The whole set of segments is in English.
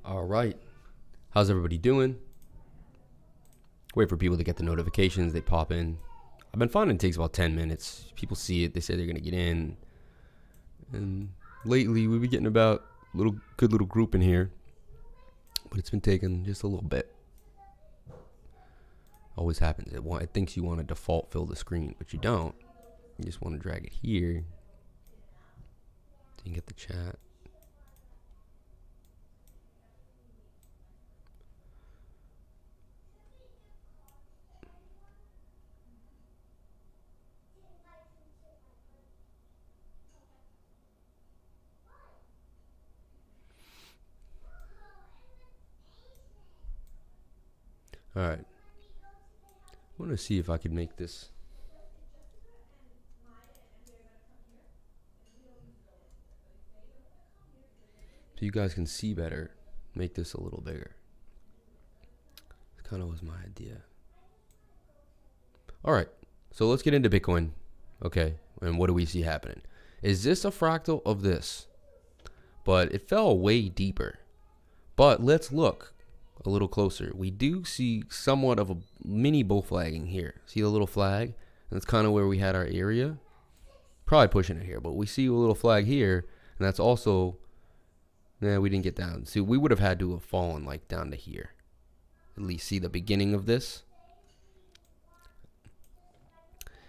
All right. How's everybody doing? Wait for people to get the notifications. They pop in. I've been finding it takes about 10 minutes. People see it. They say they're going to get in. And lately, we've been getting about a good little group in here. But it's been taking just a little bit. Always happens. It thinks you want to default fill the screen, but you don't. You just want to drag it here. So you can get the chat. All right. I want to see if I could make this. So you guys can see better. Make this a little bigger. That kind of was my idea. All right. So let's get into Bitcoin. Okay. And what do we see happening? Is this a fractal of this? But it fell way deeper. But let's look a little closer. We do see somewhat of a mini bull flagging here. See the little flag? And that's kind of where we had our area. Probably pushing it here, but we see a little flag here, and that's also, we didn't get down. See, we would have had to have fallen like down to here. At least see the beginning of this.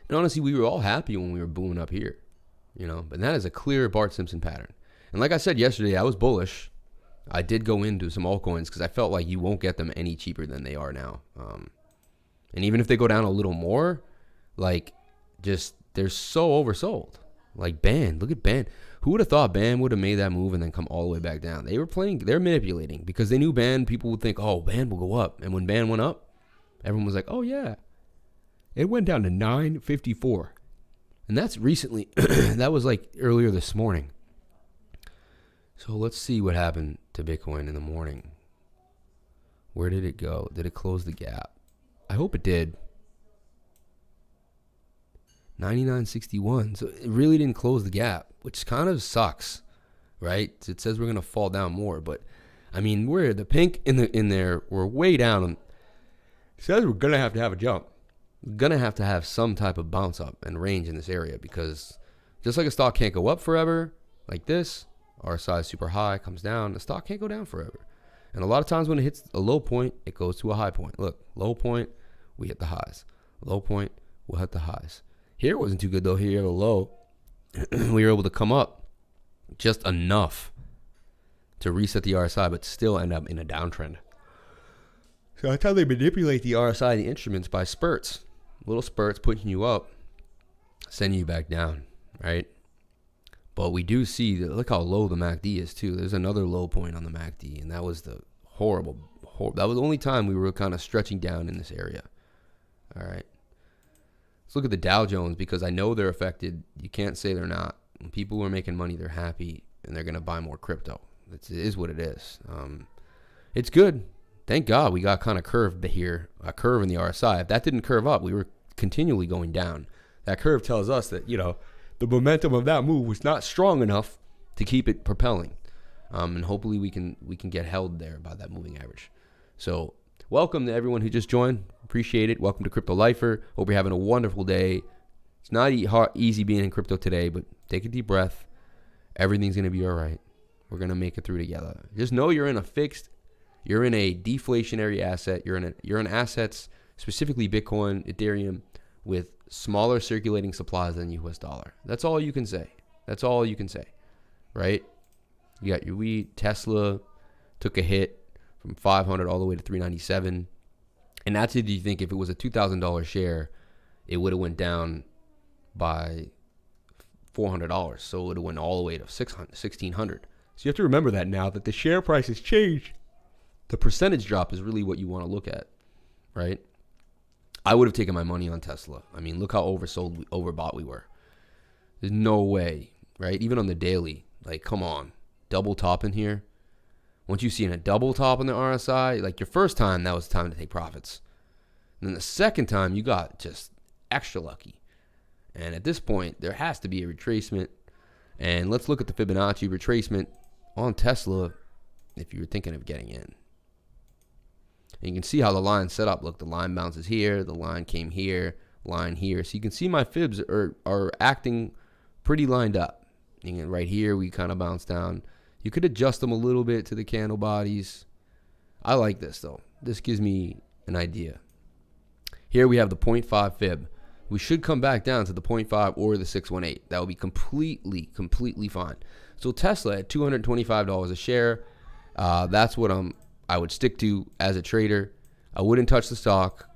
And honestly, we were all happy when we were booming up here, you know, but that is a clear Bart Simpson pattern. And like I said yesterday, I was bullish. I did go into some altcoins because I felt like you won't get them any cheaper than they are now. And even if they go down a little more, like, just, they're so oversold. Like Band, look at Band. Who would have thought Band would have made that move and then come all the way back down? They're manipulating because they knew Band, people would think, oh, Band will go up. And when Band went up, everyone was like, oh, yeah. It went down to 954. And that's recently, that was like earlier this morning. So let's see what happened to Bitcoin in the morning. Where did it go? Did it close the gap? I hope it did. 99.61. So it really didn't close the gap, which kind of sucks, right? It says we're going to fall down more, but I mean, we're the pink in there. We're way down. It says we're going to have a jump. We're going to have some type of bounce up and range in this area because just like a stock can't go up forever like this, RSI is super high, comes down. The stock can't go down forever. And a lot of times when it hits a low point, it goes to a high point. Look, low point, we hit the highs. Low point, we'll hit the highs. Here it wasn't too good though. Here you have a low. We were able to come up just enough to reset the RSI, but still end up in a downtrend. So that's how they manipulate the RSI, the instruments, by spurts. Little spurts pushing you up, sending you back down, right? But we do see, look how low the MACD is too. There's another low point on the MACD, and that was the horrible. That was the only time we were kind of stretching down in this area. All right. Let's look at the Dow Jones because I know they're affected. You can't say they're not. When people are making money, they're happy, and they're going to buy more crypto. It is what it is. It's good. Thank God we got kind of curved here, a curve in the RSI. If that didn't curve up, we were continually going down. That curve tells us that, you know, the momentum of that move was not strong enough to keep it propelling. And hopefully we can get held there by that moving average. So welcome to everyone who just joined. Appreciate it. Welcome to Crypto Lifer. Hope you're having a wonderful day. It's not easy being in crypto today, but take a deep breath. Everything's going to be all right. We're going to make it through together. Just know you're in a deflationary asset. You're in assets, specifically Bitcoin, Ethereum, with smaller circulating supplies than US dollar. That's all you can say. That's all you can say, right? You got your wheat. Tesla took a hit from 500 all the way to 397. And that's if you think if it was a $2,000 share, it would have went down by $400. So it would have went all the way to $1,600. So you have to remember that now that the share price has changed. The percentage drop is really what you want to look at, right? I would have taken my money on Tesla. I mean, look how overbought we were. There's no way, right? Even on the daily, like, come on, double top in here. Once you see a double top on the RSI, like your first time, that was time to take profits. And then the second time, you got just extra lucky. And at this point, there has to be a retracement. And let's look at the Fibonacci retracement on Tesla. if you were thinking of getting in. And you can see how the line's set up. Look, the line bounces here, the line came here, line here. So you can see my fibs are acting pretty lined up. And right here, we kind of bounce down. You could adjust them a little bit to the candle bodies. I like this, though. This gives me an idea. Here we have the 0.5 fib. We should come back down to the 0.5 or the 618. That would be completely fine. So Tesla at $225 a share. That's what I would stick to as a trader. I wouldn't touch the stock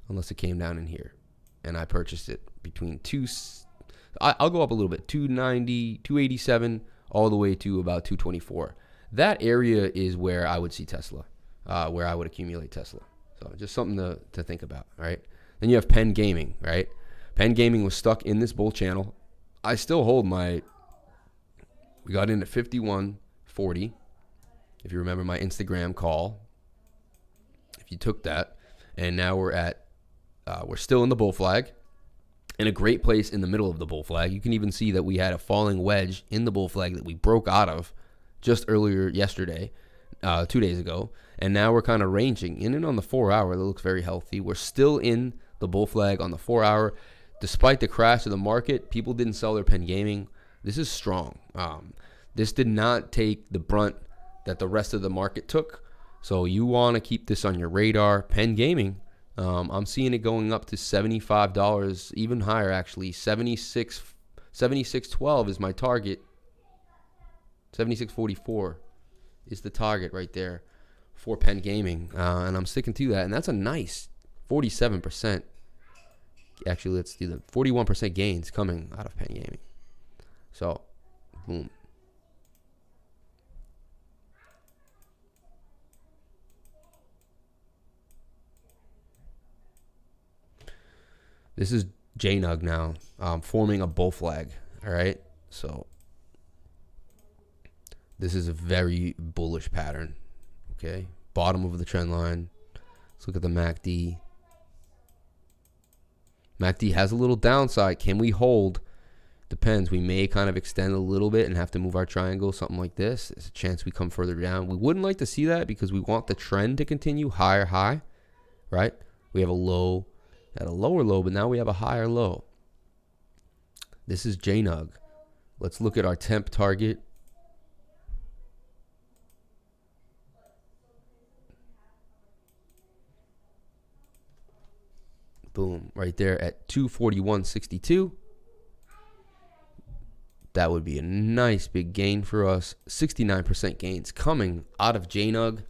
unless it came down in here, and I purchased it between I'll go up a little bit, 290, 287, all the way to about 224. That area is where I would see Tesla, where I would accumulate Tesla. So just something to think about, right? Then you have Penn Gaming, right? Penn Gaming was stuck in this bull channel. I still hold we got in at 51.40. If you remember my Instagram call, if you took that, and now we're still in the bull flag, in a great place in the middle of the bull flag. You can even see that we had a falling wedge in the bull flag that we broke out of just earlier yesterday, 2 days ago, and now we're kind of ranging in and on the 4 hour. That looks very healthy. We're still in the bull flag on the 4 hour. Despite the crash of the market, people didn't sell their Penn Gaming. This is strong. This did not take the brunt that the rest of the market took. So you want to keep this on your radar. Penn Gaming, I'm seeing it going up to $75, even higher actually. 76.12 is my target. 76.44 is the target right there for Penn Gaming, and I'm sticking to that. And that's a nice 47%. Actually, let's do the 41% gains coming out of Penn Gaming. So, boom. This is JNUG now, forming a bull flag. All right, so this is a very bullish pattern. Okay, bottom of the trend line. Let's look at the MACD. MACD has a little downside. Can we hold? Depends. We may kind of extend a little bit and have to move our triangle, something like this. There's a chance we come further down. We wouldn't like to see that because we want the trend to continue higher high, right? We have a low, at a lower low, but now we have a higher low. This is JNUG. Let's look at our temp target. Boom, right there at 241.62. That would be a nice big gain for us. 69% gains coming out of JNUG.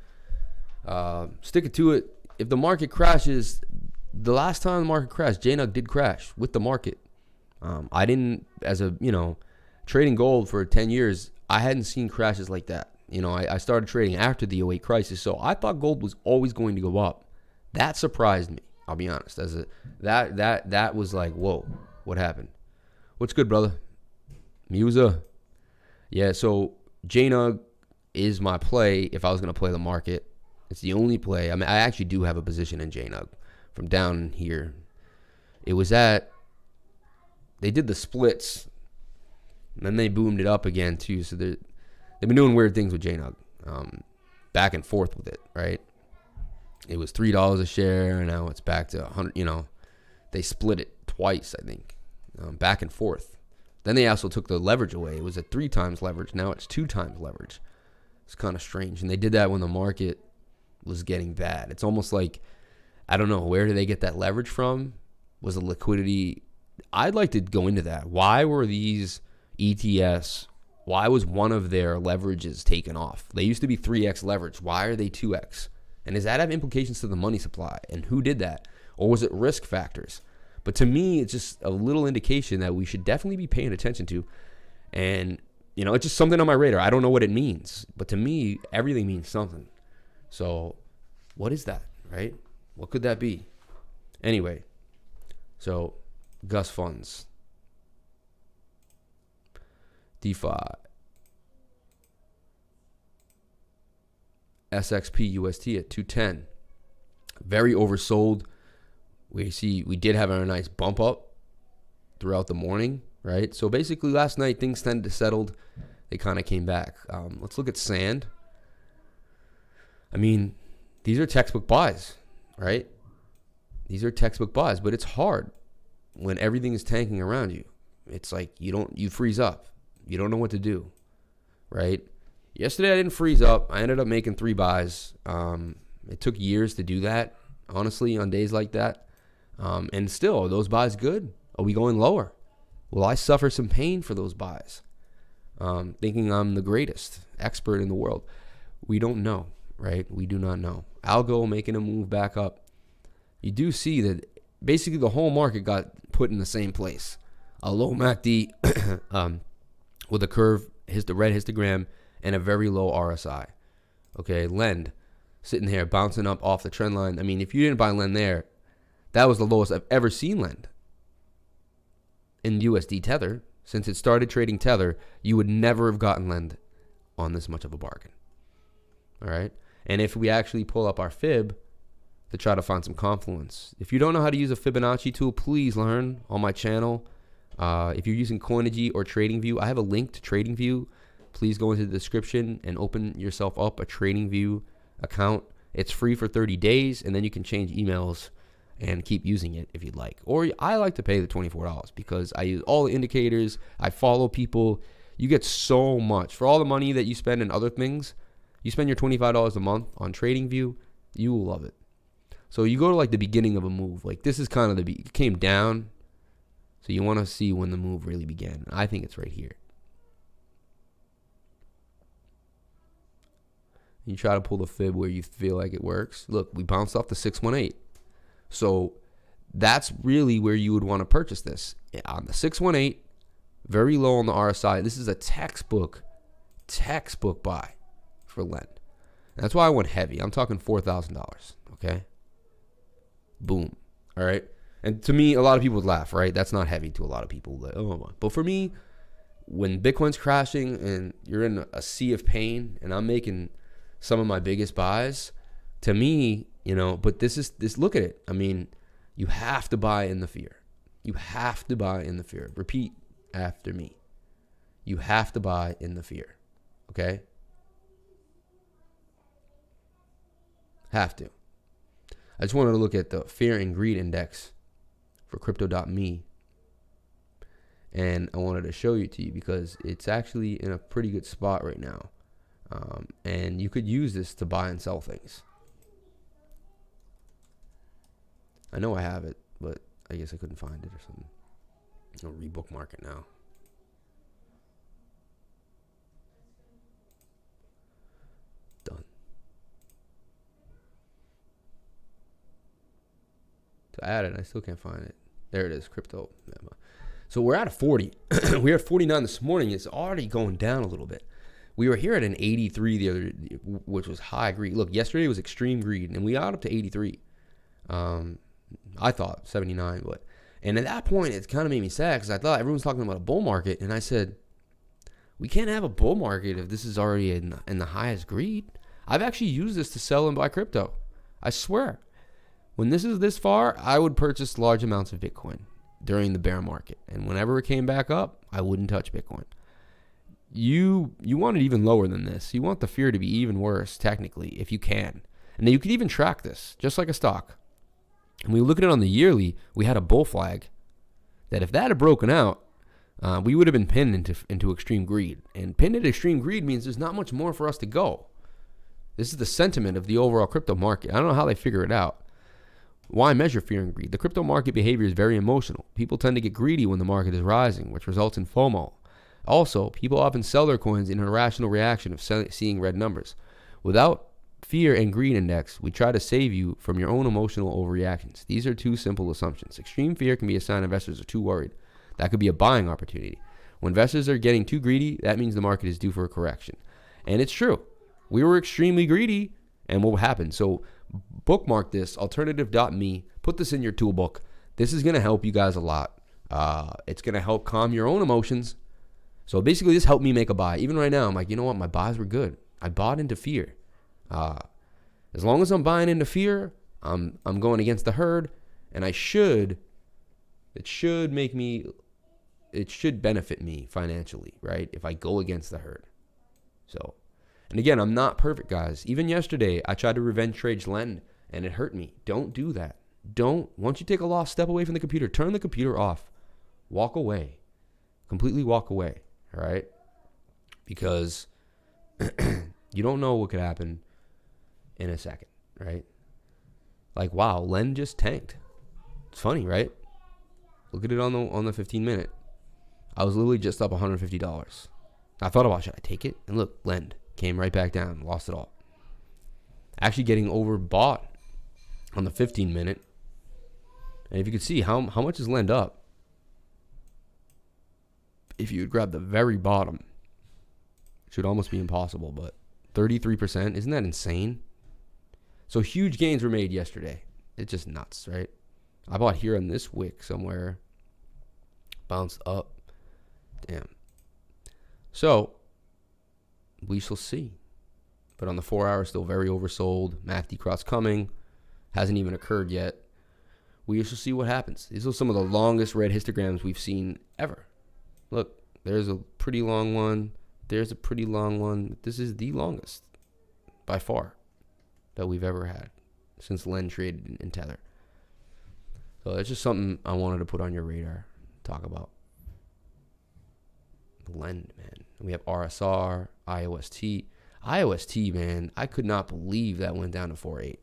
Sticking to it. If the market crashes, the last time the market crashed, JNUG did crash with the market. I didn't, as a, trading gold for 10 years, I hadn't seen crashes like that. I started trading after the 08 crisis, so I thought gold was always going to go up. That surprised me. I'll be honest. That was like, whoa, what happened? What's good, brother? Musa. Yeah, so JNUG is my play if I was going to play the market. It's the only play. I mean, I actually do have a position in JNUG from down here. It was they did the splits, and then they boomed it up again too. So they've been doing weird things with JNUG, back and forth with it, right? It was $3 a share, and now it's back to 100. They split it twice, I think, back and forth. Then they also took the leverage away. It was at 3 times leverage. Now it's 2 times leverage. It's kind of strange, and they did that when the market was getting bad. It's almost like, I don't know, where did they get that leverage from? Was the liquidity? I'd like to go into that. Why were these ETFs? Why was one of their leverages taken off? They used to be 3x leverage. Why are they 2x? And does that have implications to the money supply? And who did that? Or was it risk factors? But to me, it's just a little indication that we should definitely be paying attention to. And, it's just something on my radar. I don't know what it means. But to me, everything means something. So what is that, right? What could that be? Anyway, so Gus funds. DeFi. SXP UST at 210. Very oversold. We did have a nice bump up throughout the morning, right? So basically last night things tended to settle. they kind of came back. Let's look at sand. I mean, these are textbook buys, right? These are textbook buys, but it's hard when everything is tanking around you. It's like you freeze up. You don't know what to do, right? Yesterday I didn't freeze up. I ended up making 3 buys. It took years to do that, honestly, on days like that. And still, are those buys good? Are we going lower? Will I suffer some pain for those buys? Thinking I'm the greatest expert in the world. We don't know, right? We do not know. Algo making a move back up. You do see that basically the whole market got put in the same place. A low MACD with a curve, the red histogram, and a very low RSI. Okay, Lend sitting here bouncing up off the trend line. I mean, if you didn't buy Lend there, that was the lowest I've ever seen Lend in USD Tether. Since it started trading Tether, you would never have gotten Lend on this much of a bargain. All right, and if we actually pull up our fib to try to find some confluence. If you don't know how to use a Fibonacci tool, please learn on my channel. If you're using Coinigy or TradingView, I have a link to TradingView. Please go into the description and open yourself up a TradingView account. It's free for 30 days, and then you can change emails and keep using it if you'd like. Or I like to pay the $24 because I use all the indicators. I follow people. You get so much. For all the money that you spend in other things, you spend your $25 a month on TradingView, you will love it. So you go to like the beginning of a move. Like this is kind of it came down. So you want to see when the move really began. I think it's right here. You try to pull the fib where you feel like it works. Look, we bounced off the 618. So that's really where you would want to purchase this. On the 618, very low on the RSI. This is a textbook buy for Lend. That's why I went heavy. I'm talking $4,000, okay? Boom. All right? And to me, a lot of people would laugh, right? That's not heavy to a lot of people. Like, oh, but for me, when Bitcoin's crashing and you're in a sea of pain and I'm making some of my biggest buys, to me, but this look at it. I mean, you have to buy in the fear. You have to buy in the fear. Repeat after me. You have to buy in the fear. Okay? Have to. I just wanted to look at the fear and greed index for crypto.me. And I wanted to show it to you because it's actually in a pretty good spot right now. And you could use this to buy and sell things. I know I have it, but I guess I couldn't find it or something. I'll rebookmark it now. Done. To add it, I still can't find it. There it is, crypto. So we're at a 40. We were at 49 this morning. It's already going down a little bit. We were here at an 83 the other, which was high greed. Look, yesterday was extreme greed, and we got up to 83. I thought 79, and at that point, it kind of made me sad because I thought everyone was talking about a bull market, and I said, we can't have a bull market if this is already in the highest greed. I've actually used this to sell and buy crypto. I swear. When this is this far, I would purchase large amounts of Bitcoin during the bear market, and whenever it came back up, I wouldn't touch Bitcoin. You want it even lower than this. You want the fear to be even worse, technically, if you can. And then you could even track this, just like a stock. And we look at it on the yearly, we had a bull flag that if that had broken out, we would have been pinned into extreme greed. And pinned into extreme greed means there's not much more for us to go. This is the sentiment of the overall crypto market. I don't know how they figure it out. Why measure fear and greed? The crypto market behavior is very emotional. People tend to get greedy when the market is rising, which results in FOMO. Also, people often sell their coins in an irrational reaction of seeing red numbers. Without fear and greed index, we try to save you from your own emotional overreactions. These are two simple assumptions. Extreme fear can be a sign investors are too worried. That could be a buying opportunity. When investors are getting too greedy, that means the market is due for a correction. And it's true. We were extremely greedy, and what happened? So bookmark this, alternative.me. Put this in your toolbook. This is going to help you guys a lot. It's going to help calm your own emotions. So basically, this helped me make a buy. Even right now, I'm like, you know what? My buys were good. I bought into fear. As long as I'm buying into fear, I'm going against the herd, and it should make me it should benefit me financially, right? If I go against the herd. So, and again, I'm not perfect, guys. Even yesterday, I tried to revenge trade Len, and it hurt me. Don't do that. Once you take a loss, step away from the computer. Turn the computer off. Walk away. Completely walk away, all right? Because you don't know what could happen in a second, right? Like, wow, Len just tanked. It's funny, right? Look at it on the 15-minute. I was literally just up $150. I thought about, should I take it? And look, Len came right back down, lost it all. Actually getting overbought on the 15-minute. And if you could see how much is Len up, if you would grab the very bottom, it should almost be impossible, but 33%, isn't that insane? So huge gains were made yesterday. It's just nuts, right? I bought here on this wick somewhere. Bounced up. Damn. So, we shall see. But on the 4 hour, still very oversold. MACD cross coming. Hasn't even occurred yet. We shall see what happens. These are some of the longest red histograms we've seen ever. Look, there's a pretty long one. There's a pretty long one. This is the longest, by far, that we've ever had since Len traded in Tether. So that's just something I wanted to put on your radar. Talk about Len, man. We have RSR, IOST. IOST, man, I could not believe that went down to 4.8.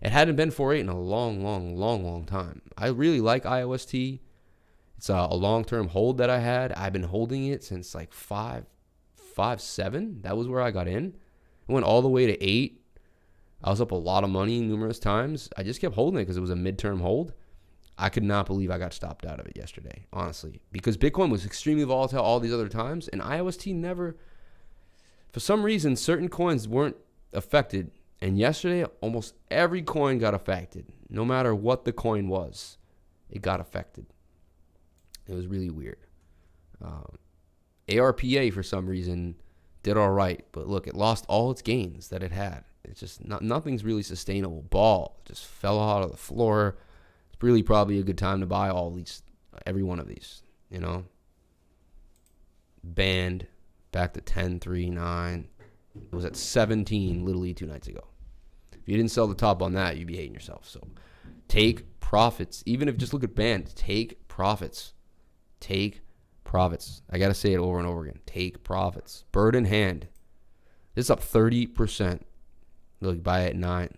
It hadn't been 4.8 in a long time. I really like IOST. It's a long-term hold that I had. I've been holding it since like 5.7. That was where I got in. It went all the way to 8. I was up a lot of money numerous times. I just kept holding it because it was a midterm hold. I could not believe I got stopped out of it yesterday, honestly, because Bitcoin was extremely volatile all these other times, and IOST never, for some reason, certain coins weren't affected. And yesterday, almost every coin got affected. No matter what the coin was, it got affected. It was really weird. ARPA, for some reason, did all right. But look, it lost all its gains that it had. It's just nothing's really sustainable. Ball just fell out of the floor. It's really probably a good time to buy all these, every one of these, you know. Band back to 10.39. It was at 17 literally 2 nights ago. If you didn't sell the top on that, you'd be hating yourself. So take profits. Even if just look at band, take profits. Take profits. I got to say it over and over again. Take profits. Bird in hand. This is up 30%. Look, buy it at 9.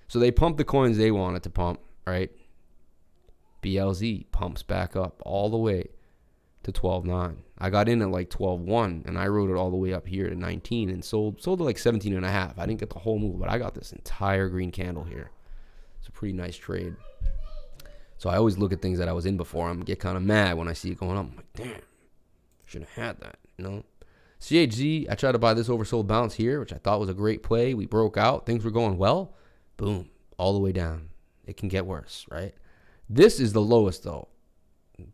So they pumped the coins they wanted to pump, right? BLZ pumps back up all the way to 12.9. I got in at like 12.1 and I rode it all the way up here to 19 and sold at like 17.5. I didn't get the whole move, but I got this entire green candle here. It's a pretty nice trade. So I always look at things that I was in before. I'm get kind of mad when I see it going up. I'm like, damn, should have had that, you know? CHZ, I tried to buy this oversold bounce here, which I thought was a great play. We broke out. Things were going well. Boom, all the way down. It can get worse, right? This is the lowest, though.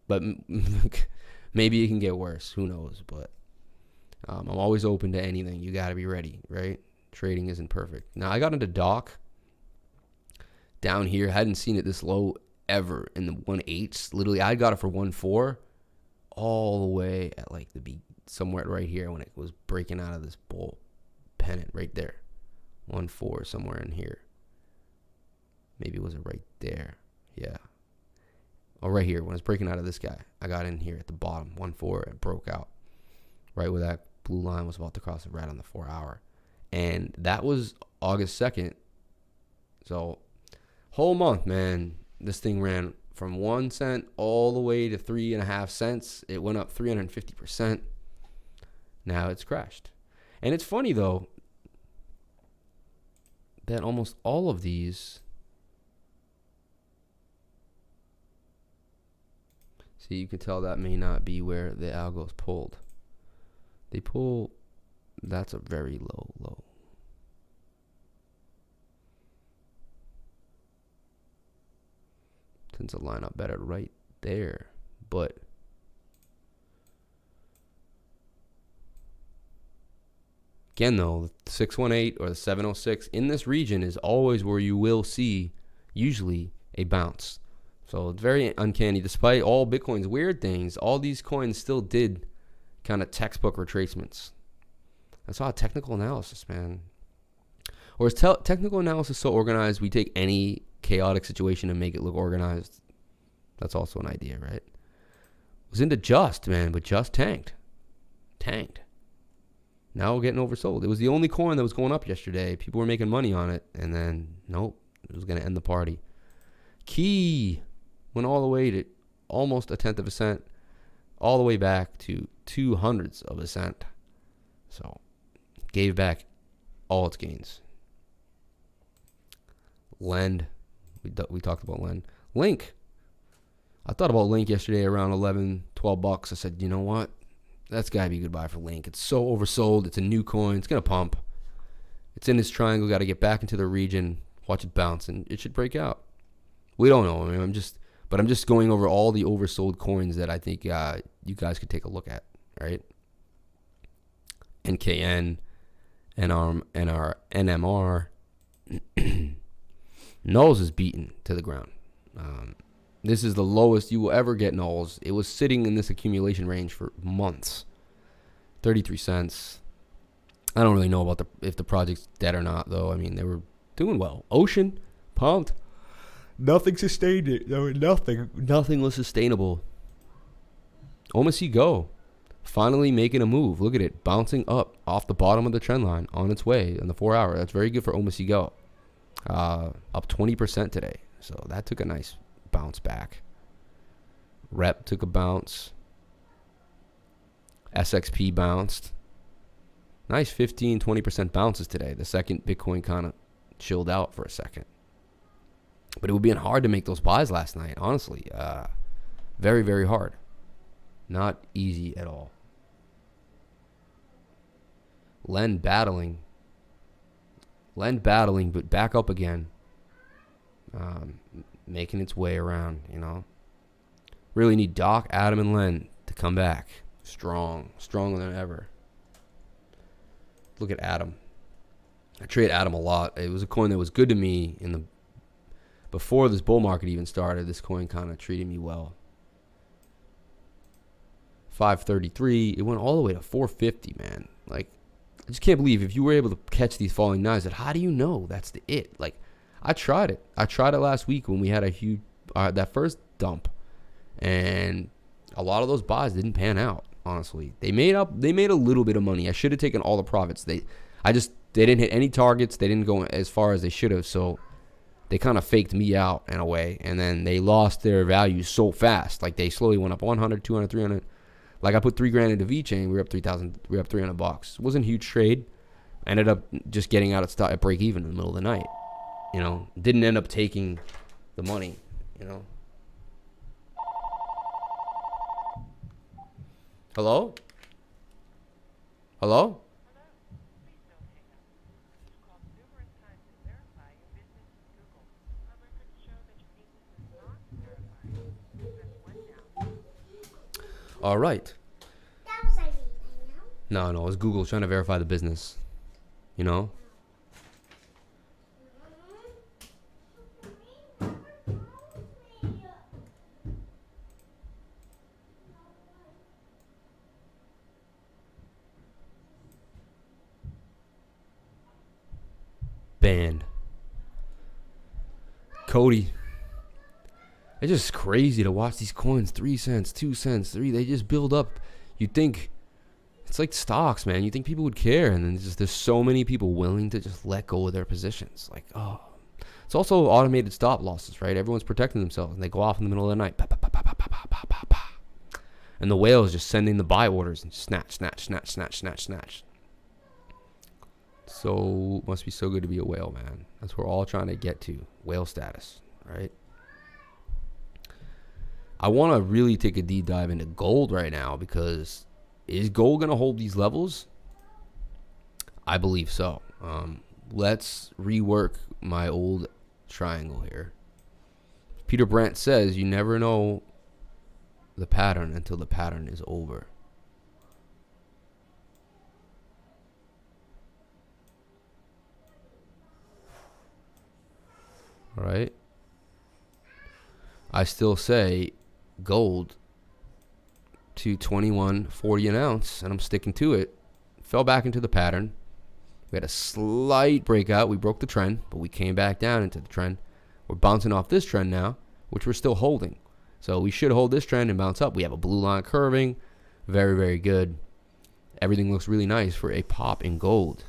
But maybe it can get worse. Who knows? But I'm always open to anything. You got to be ready, right? Trading isn't perfect. Now, I got into Doc down here. Hadn't seen it this low ever in the 1.8s. Literally, I got it for 1.4 all the way at like somewhere right here when it was breaking out of this bull pennant right there. 1.4 somewhere in here. Maybe was it right there? Yeah. Oh, right here. When it's breaking out of this guy, I got in here at the bottom, 1.4, and broke out. Right where that blue line was about to cross it, right on the 4 hour. And that was August 2nd. So, whole month, man, this thing ran from 1 cent all the way to 3.5 cents. It went up 350%. Now it's crashed. And it's funny, though, that almost all of these, see, you can tell that may not be where the algo's pulled. They pull, that's a very low. Tends to line up better right there. But again, though, the 618 or the 706 in this region is always where you will see usually a bounce. So it's very uncanny. Despite all Bitcoin's weird things, all these coins still did kind of textbook retracements. That's all technical analysis, man. Or is technical analysis so organized we take any chaotic situation and make it look organized? That's also an idea, right? It was into Just, man, but Just tanked. Now we're getting oversold. It was the only coin that was going up yesterday. People were making money on it, and then nope, it was going to end the party. Key went all the way to almost 1/10 of a cent, all the way back to 0.02 of a cent. So gave back all its gains. Lend, we talked about Lend. Link, I thought about Link yesterday around 11, 12 bucks. I said, you know what? That's got to be a good buy for Link. It's so oversold. It's a new coin. It's going to pump. It's in this triangle. Got to get back into the region, watch it bounce, and it should break out. We don't know. I mean, I'm just going over all the oversold coins that I think you guys could take a look at, right? NKN, NR, NMR. Nulls is beaten to the ground. This is the lowest you will ever get nulls. It was sitting in this accumulation range for months. 33 cents. I don't really know about if the project's dead or not, though. I mean, they were doing well. Ocean, pumped. Nothing sustained it. There was nothing was sustainable. OMC Go, finally making a move. Look at it, bouncing up off the bottom of the trend line on its way in the 4 hour. That's very good for OMC Go. Up 20% today. So that took a nice bounce back. Rep took a bounce. SXP bounced. Nice 15-20% bounces today. The second Bitcoin kind of chilled out for a second. But it would be hard to make those buys last night, honestly. Very, very hard. Not easy at all. Lend battling, but back up again. Making its way around, you know. Really need Doc, Adam, and Len to come back. Stronger than ever. Look at Adam. I trade Adam a lot. It was a coin that was good to me before this bull market even started. This coin kind of treated me well. 533. It went all the way to 450, man. Like, I just can't believe if you were able to catch these falling knives, how do you know that's it? Like, I tried it. I tried it last week when we had a huge, that first dump. And a lot of those buys didn't pan out, honestly. They made a little bit of money. I should have taken all the profits. They didn't hit any targets. They didn't go as far as they should have. So they kind of faked me out in a way. And then they lost their value so fast. Like, they slowly went up 100, 200, 300. Like, I put $3,000 into VeChain. We were up 3,000. We were up $300. It wasn't a huge trade. I ended up just getting out at break even in the middle of the night. You know, didn't end up taking the money, you know. Hello? Hello? All right. No, it was Google trying to verify the business, you know. Banned. Cody. It's just crazy to watch these coins. 3 cents, 2 cents, 3. They just build up. You think it's like stocks, man. You think people would care, and then there's so many people willing to just let go of their positions. Like, oh, it's also automated stop losses, right? Everyone's protecting themselves, and they go off in the middle of the night. And the whale is just sending the buy orders and snatch. So must be so good to be a whale, man. That's what we're all trying to get to, whale status, right? I want to really take a deep dive into gold right now, because is gold going to hold these levels? I believe so. Let's rework my old triangle here. Peter Brandt says you never know the pattern until the pattern is over. All right. I still say gold to 21.40 an ounce, and I'm sticking to it. Fell back into the pattern. We had a slight breakout. We broke the trend, but we came back down into the trend. We're bouncing off this trend now, which we're still holding. So we should hold this trend and bounce up. We have a blue line curving. Very, very good. Everything looks really nice for a pop in gold.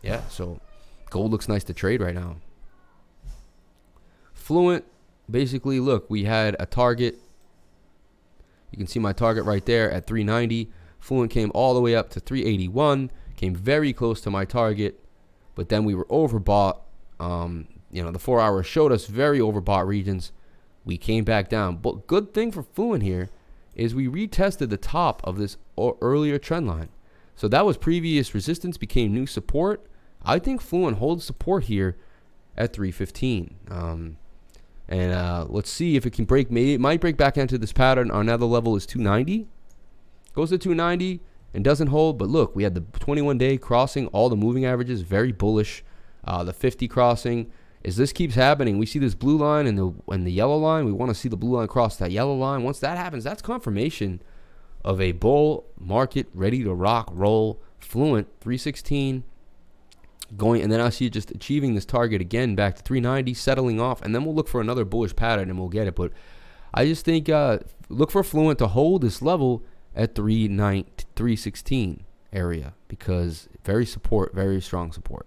Yeah, so gold looks nice to trade right now. Fluent, basically, look, we had a target. You can see my target right there at 390. Fluent came all the way up to 381. Came very close to my target, but then we were overbought. The 4 hour showed us very overbought regions. We came back down. But good thing for Fluent here is we retested the top of this earlier trend line. So that was previous resistance, became new support. I think Fluent holds support here at 315. Let's see if it can break. Maybe it might break back into this pattern. Our another level is 290. Goes to 290 and doesn't hold. But look, we had the 21-day crossing all the moving averages, very bullish. The 50 crossing. As this keeps happening, we see this blue line and the yellow line. We want to see the blue line cross that yellow line. Once that happens, that's confirmation of a bull market ready to rock, roll. Fluent 316 going, and then I see it just achieving this target again back to 390, settling off, and then we'll look for another bullish pattern and we'll get it. But I just think look for Fluent to hold this level at 316 area, because very strong support.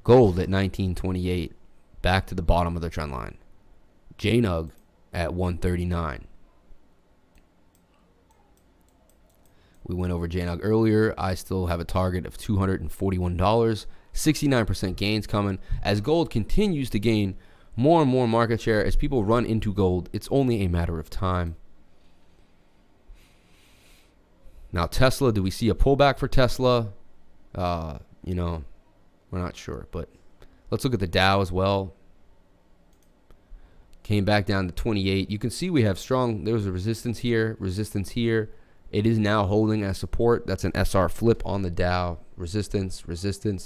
Gold at 1928, back to the bottom of the trend line. JNUG at 139. We went over JNUG earlier. I still have a target of $241. 69% gains coming as gold continues to gain more and more market share. As people run into gold, it's only a matter of time. Now Tesla, do we see a pullback for Tesla? We're not sure, but let's look at the Dow as well. Came back down to 28. You can see we have there was a resistance here. It is now holding as support. That's an SR flip on the Dow. Resistance.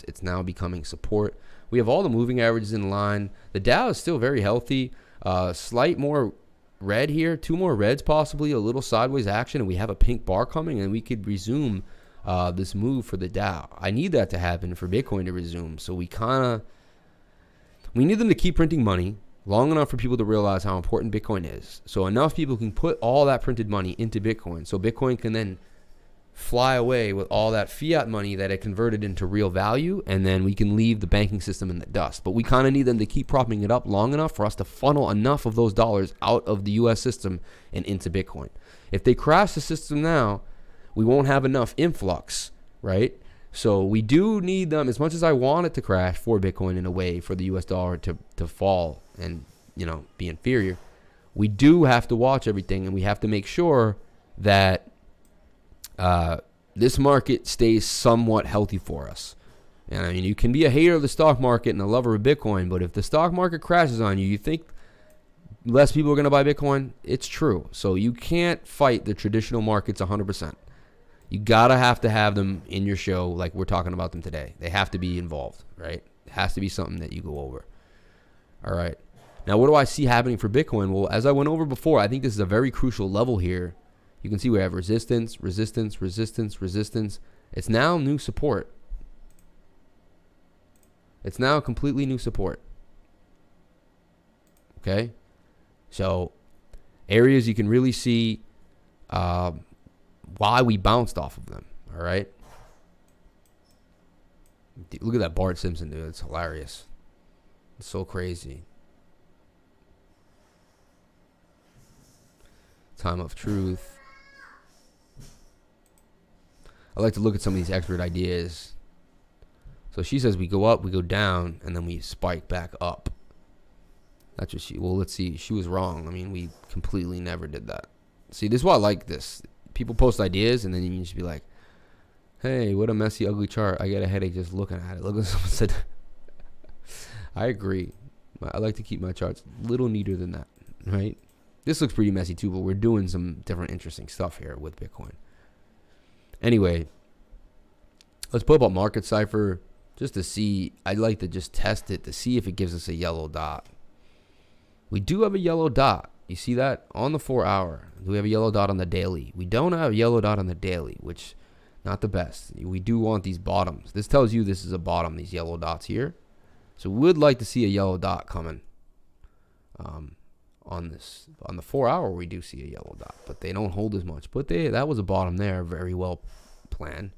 It's now becoming support. We have all the moving averages in line. The Dow is still very healthy. Slight more red here. 2 more reds possibly. A little sideways action. And we have a pink bar coming. And we could resume this move for the Dow. I need that to happen for Bitcoin to resume. So we need them to keep printing money long enough for people to realize how important Bitcoin is. So enough people can put all that printed money into Bitcoin. So Bitcoin can then fly away with all that fiat money that it converted into real value. And then we can leave the banking system in the dust. But we kind of need them to keep propping it up long enough for us to funnel enough of those dollars out of the US system and into Bitcoin. If they crash the system now, we won't have enough influx, right? So we do need them, as much as I want it to crash for Bitcoin in a way, for the US dollar to fall and, be inferior. We do have to watch everything, and we have to make sure that this market stays somewhat healthy for us. And I mean, you can be a hater of the stock market and a lover of Bitcoin, but if the stock market crashes on you, you think less people are going to buy Bitcoin? It's true. So you can't fight the traditional markets 100%. You gotta have to have them in your show like we're talking about them today. They have to be involved, right? It has to be something that you go over. All right. Now, what do I see happening for Bitcoin? Well, as I went over before, I think this is a very crucial level here. You can see we have resistance. It's now new support. It's now completely new support. Okay? So, areas you can really see why we bounced off of them. All right? Look at that Bart Simpson, dude. It's hilarious. It's so crazy. Time of truth. I like to look at some of these expert ideas. So she says we go up, we go down, and then we spike back up. That's what well, let's see. She was wrong. I mean, we completely never did that. See, this is why I like this. People post ideas, and then you just be like, hey, what a messy, ugly chart. I get a headache just looking at it. Look what someone said. I agree. I like to keep my charts a little neater than that, right? This looks pretty messy too, but we're doing some different interesting stuff here with Bitcoin. Anyway, let's pull up a market cipher just to see. I'd like to just test it to see if it gives us a yellow dot. We do have a yellow dot. You see that on the 4 hour? We have a yellow dot on the daily. We don't have a yellow dot on the daily, which not the best. We do want these bottoms. This tells you this is a bottom, these yellow dots here. So we would like to see a yellow dot coming on the 4 hour. We do see a yellow dot, but they don't hold as much. But that was a bottom there, very well planned.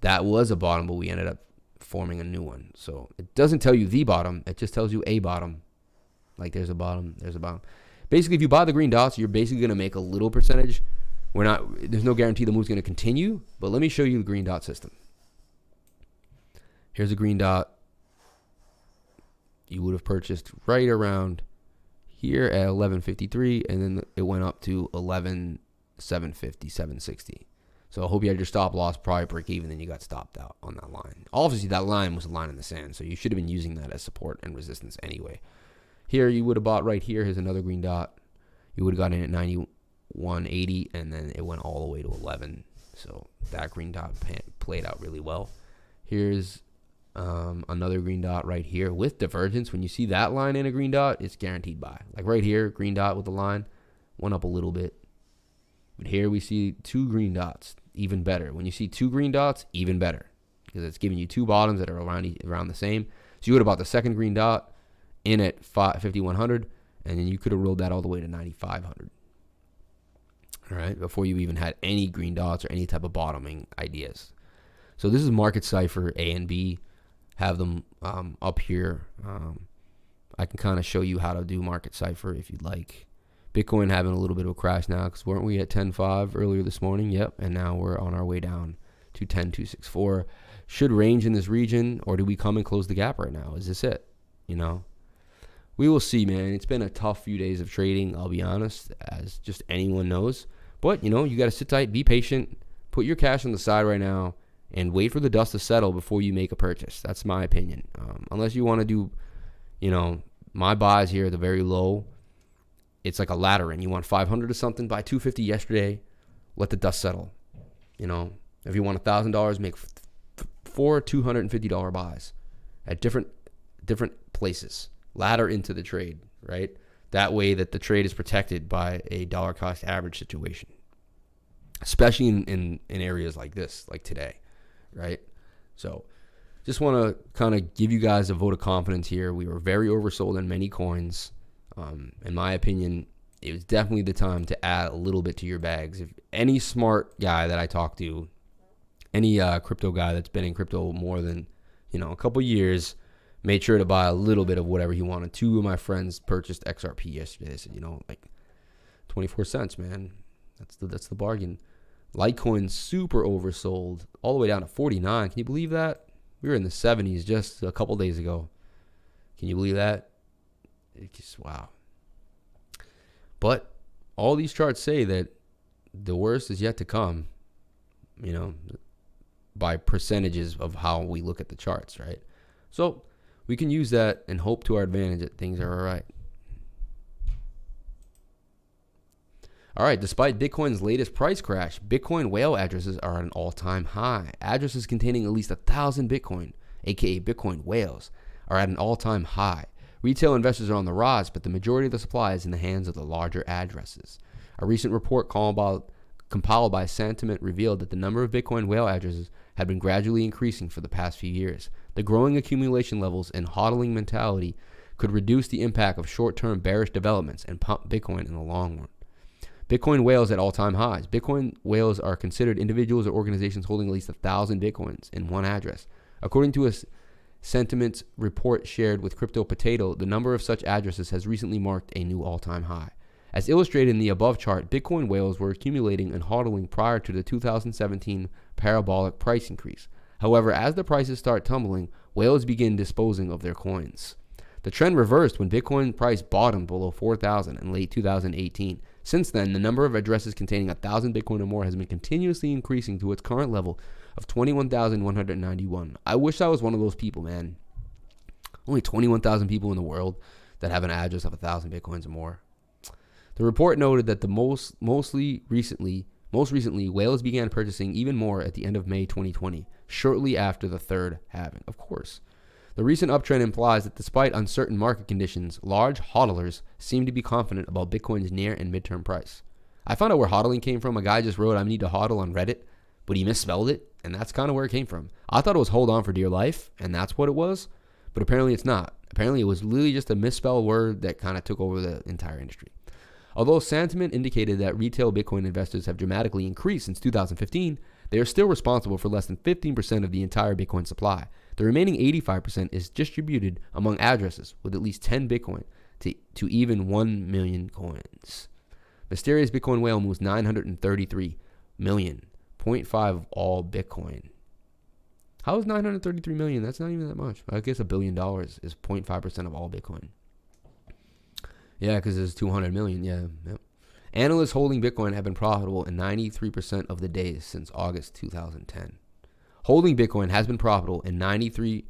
That was a bottom, but we ended up forming a new one. So it doesn't tell you the bottom, it just tells you a bottom. Like there's a bottom, there's a bottom. Basically, if you buy the green dots, you're basically going to make a little percentage. There's no guarantee the move's going to continue, but let me show you the green dot system. Here's a green dot. You would have purchased right around here at 11.53, and then it went up to 11.750, 760. So I hope you had your stop loss probably break even, then you got stopped out on that line. Obviously, that line was a line in the sand, so you should have been using that as support and resistance anyway. Here, you would have bought right here. Here's another green dot. You would have gotten in at 91.80, and then it went all the way to 11. So that green dot played out really well. Here's another green dot right here with divergence. When you see that line in a green dot, it's guaranteed buy. Like right here, green dot with the line, went up a little bit. But here we see two green dots, even better. When you see two green dots, even better, because it's giving you two bottoms that are around the same. So you would have bought the second green dot in at 5,100, and then you could have rolled that all the way to 9,500. All right, before you even had any green dots or any type of bottoming ideas. So this is Market Cipher A and B. Have them up here. I can kind of show you how to do Market Cipher if you'd like. Bitcoin having a little bit of a crash now, because weren't we at 10.5 earlier this morning? Yep, and now we're on our way down to 10.264. Should range in this region, or do we come and close the gap right now? Is this it? You know, we will see, man. It's been a tough few days of trading, I'll be honest, as just anyone knows. But, you know, you got to sit tight, be patient, put your cash on the side right now, and wait for the dust to settle before you make a purchase. That's my opinion. Unless you want to do, you know, my buys here at the very low, it's like a ladder, and you want 500 or something, buy 250 yesterday, let the dust settle. You know, if you want $1,000, make four $250 buys at different places. Ladder into the trade, right? That way that the trade is protected by a dollar cost average situation, especially in areas like this, like today, right? So just want to kind of give you guys a vote of confidence here. We were very oversold in many coins. In my opinion, it was definitely the time to add a little bit to your bags. If any smart guy that I talk to, any crypto guy that's been in crypto more than, you know, a couple years, made sure to buy a little bit of whatever he wanted. Two of my friends purchased XRP yesterday. They said, you know, like 24 cents, man. That's the bargain. Litecoin super oversold, all the way down to 49. Can you believe that? We were in the 70s just a couple days ago. Can you believe that? It's just, wow. But all these charts say that the worst is yet to come, you know, by percentages of how we look at the charts, right? So we can use that and hope to our advantage that things are all right. All right, despite Bitcoin's latest price crash, Bitcoin whale addresses are at an all-time high. Addresses containing at least 1,000 Bitcoin, aka Bitcoin whales, are at an all-time high. Retail investors are on the rise, but the majority of the supply is in the hands of the larger addresses. A recent report compiled by Sentiment revealed that the number of Bitcoin whale addresses had been gradually increasing for the past few years. The growing accumulation levels and hodling mentality could reduce the impact of short-term bearish developments and pump Bitcoin in the long run. Bitcoin whales at all-time highs. Bitcoin whales are considered individuals or organizations holding at least 1,000 Bitcoins in one address. According to a Sentiment's report shared with Crypto Potato, the number of such addresses has recently marked a new all-time high. As illustrated in the above chart, Bitcoin whales were accumulating and hodling prior to the 2017 parabolic price increase. However, as the prices start tumbling, whales begin disposing of their coins. The trend reversed when Bitcoin price bottomed below 4,000 in late 2018. Since then, the number of addresses containing 1,000 Bitcoin or more has been continuously increasing to its current level of 21,191. I wish I was one of those people, man. Only 21,000 people in the world that have an address of 1,000 Bitcoins or more. The report noted that the most recently, whales began purchasing even more at the end of May 2020, shortly after the third halving. Of course, The recent uptrend implies that despite uncertain market conditions, large hodlers seem to be confident about Bitcoin's near and midterm price. I found out where hodling came from. A guy just wrote, I need to hodl on Reddit, but he misspelled it, and that's kind of where it came from. I thought it was hold on for dear life, and that's what it was, but apparently it's not. Apparently it was literally just a misspelled word that kind of took over the entire industry. Although sentiment indicated that retail Bitcoin investors have dramatically increased since 2015, they are still responsible for less than 15% of the entire Bitcoin supply. The remaining 85% is distributed among addresses with at least 10 Bitcoin to even 1 million coins. Mysterious Bitcoin whale moves 933 million, 0.5 of all Bitcoin. How is 933 million? That's not even that much. I guess $1 billion is 0.5% of all Bitcoin. Yeah, because there's 200 million. Yeah. Yep. Analysts holding Bitcoin have been profitable in 93% of the days since August 2010. Holding Bitcoin has been profitable in 93%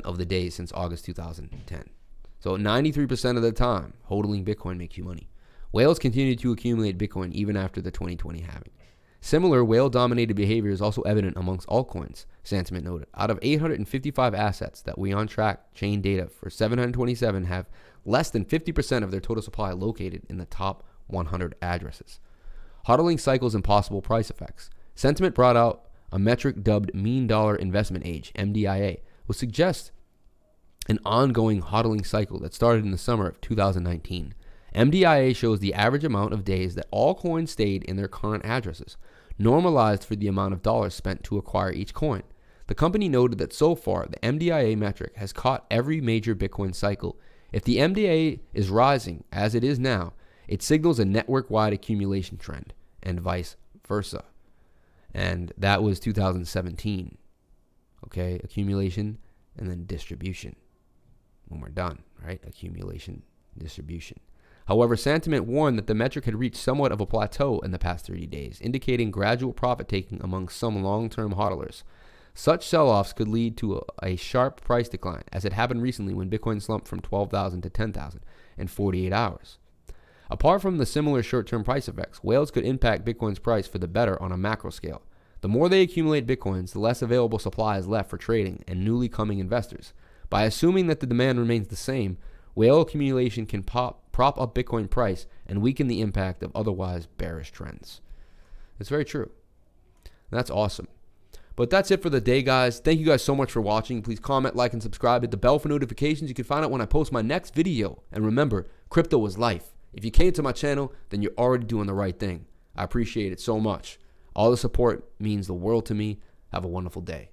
of the days since August 2010. So 93% of the time, holding Bitcoin makes you money. Whales continue to accumulate Bitcoin even after the 2020 halving. Similar whale-dominated behavior is also evident amongst altcoins, sentiment noted. Out of 855 assets that we on track chain data for 727 have less than 50% of their total supply located in the top 100 addresses. Hodling cycles and possible price effects. Sentiment brought out a metric dubbed mean dollar investment age, MDIA, which suggests an ongoing hodling cycle that started in the summer of 2019. MDIA shows the average amount of days that all coins stayed in their current addresses, normalized for the amount of dollars spent to acquire each coin. The company noted that so far, the MDIA metric has caught every major Bitcoin cycle. If the MDIA is rising, as it is now, it signals a network-wide accumulation trend, and vice versa. And that was 2017. Okay, accumulation and then distribution. When we're done, right? Accumulation, distribution. However, sentiment warned that the metric had reached somewhat of a plateau in the past 30 days, indicating gradual profit-taking among some long-term hodlers. Such sell-offs could lead to a sharp price decline, as it happened recently when Bitcoin slumped from 12,000 to 10,000 in 48 hours. Apart from the similar short-term price effects, whales could impact Bitcoin's price for the better on a macro scale. The more they accumulate Bitcoins, the less available supply is left for trading and newly coming investors. By assuming that the demand remains the same, whale accumulation can prop up Bitcoin price and weaken the impact of otherwise bearish trends. It's very true. That's awesome. But that's it for the day, guys. Thank you guys so much for watching. Please comment, like, and subscribe. Hit the bell for notifications. You can find out when I post my next video. And remember, crypto is life. If you came to my channel, then you're already doing the right thing. I appreciate it so much. All the support means the world to me. Have a wonderful day.